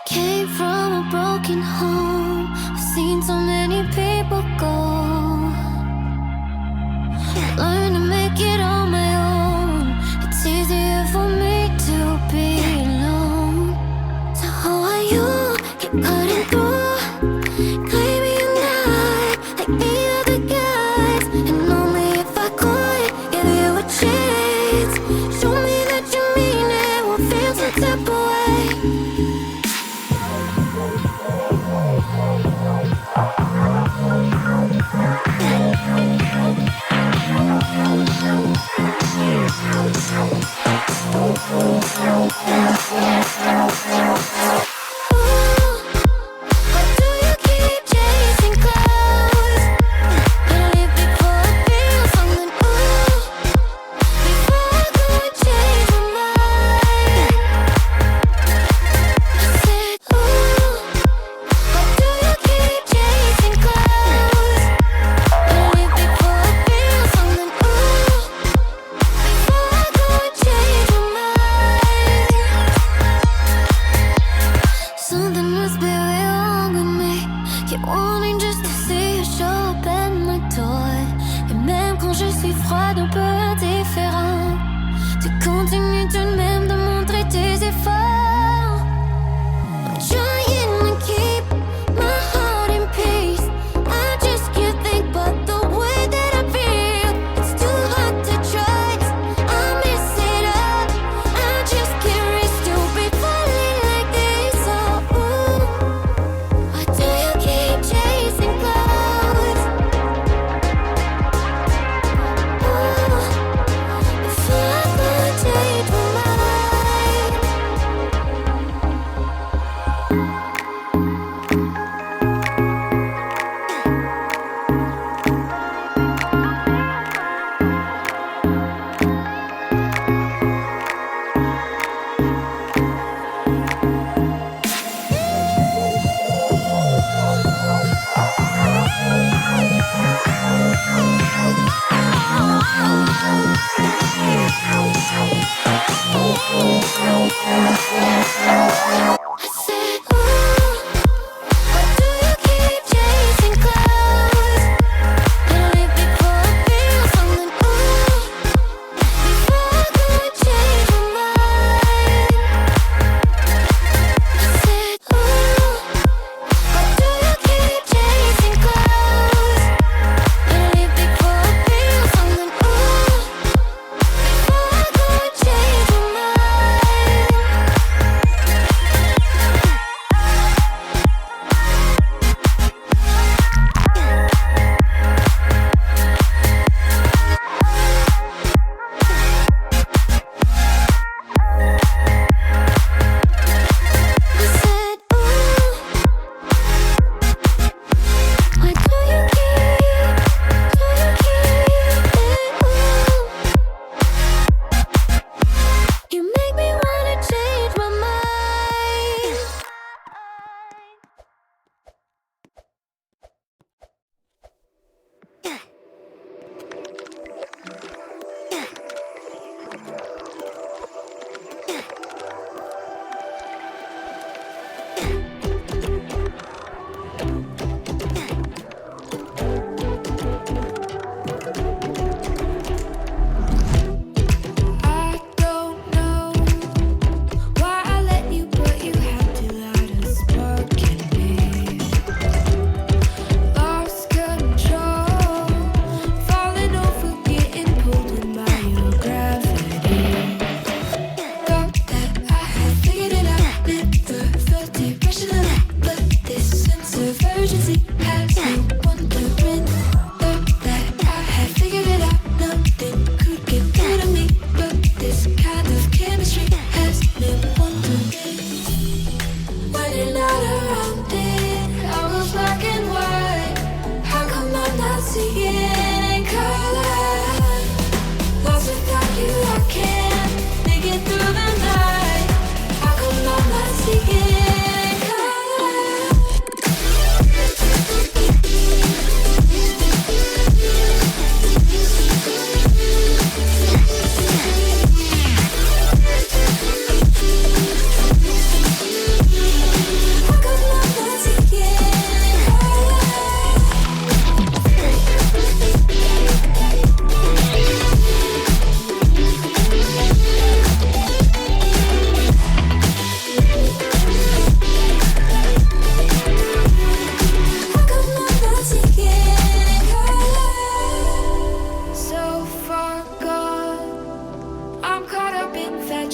Came from a broken home. I've seen so many people go. Learn to make it on my own. It's easier for me to be alone. So how are you? Keep cutting through, claiming you're not like the other guys. And only if I could give you a chance, show me that you mean it, won't feel some type of way. Something must be wrong with me. Keep wanting just to see you show up at my door. Et même quand je suis froide, un peu indifférent, tu continues tout de même de montrer tes efforts. I'm trying to keep my heart in peace. I just can't think about the way that I feel. It's too hard to trust. I mess it up. I just can't risk to be falling like this. Oh, ooh. Why do you keep chasing clouds? Ooh. If I could change my mind. I said, ooh, why do you keep chasing clouds? Better leave before I feel something, ooh, before I could change my mind. I said, ooh, why do you keep chasing clouds? Better leave before I feel something, ooh, before I could change my mind.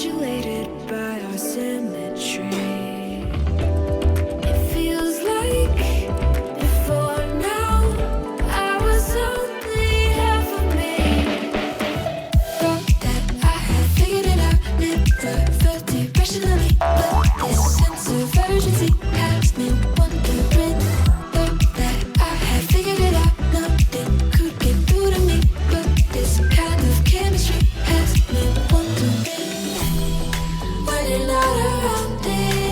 infatuated by our symmetry. It feels like before now I was only half of me. Thought that I had figured it out, never felt irrationally, but this sense of urgency has me wondering. Thought that I had figured it out, nothing could get through to me, but this kind of chemistry has me wondering. When you're not around it,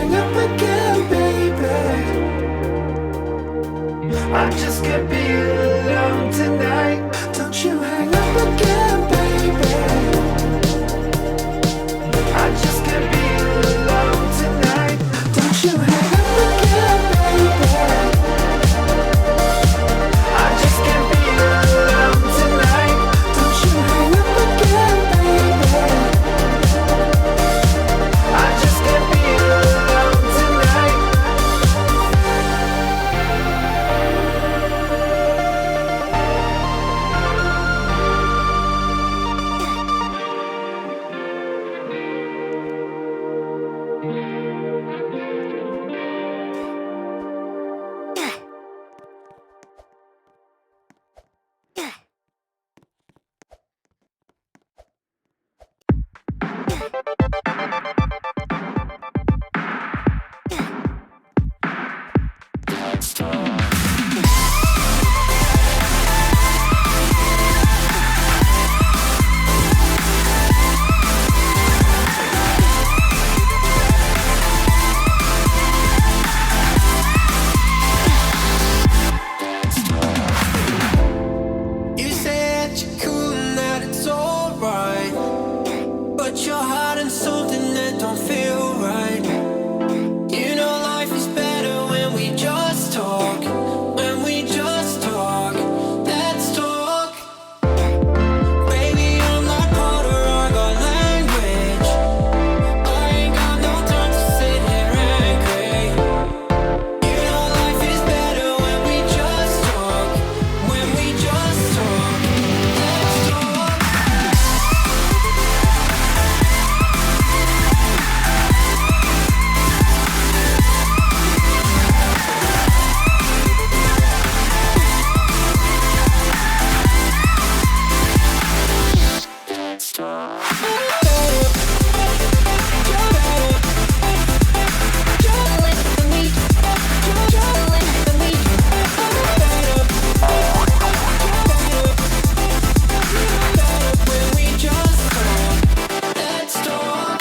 hang up again, baby? I just can't be alone tonight. Don't you hang up again, baby? I just can't be alone tonight. Don't you hang up again, baby? I just can't be alone tonight. Don't you hang up again, baby? I just can't be alone tonight. You said you're cool and that it's alright, but you're hiding something that don't feel right. You know life is better when we just talk. When we just talk, let's talk. Baby, I'm like Potter, I got language. I ain't got no time to sit here angry. You know life is better when we just talk. When we just talk, let's talk. When we just talk, let's talk.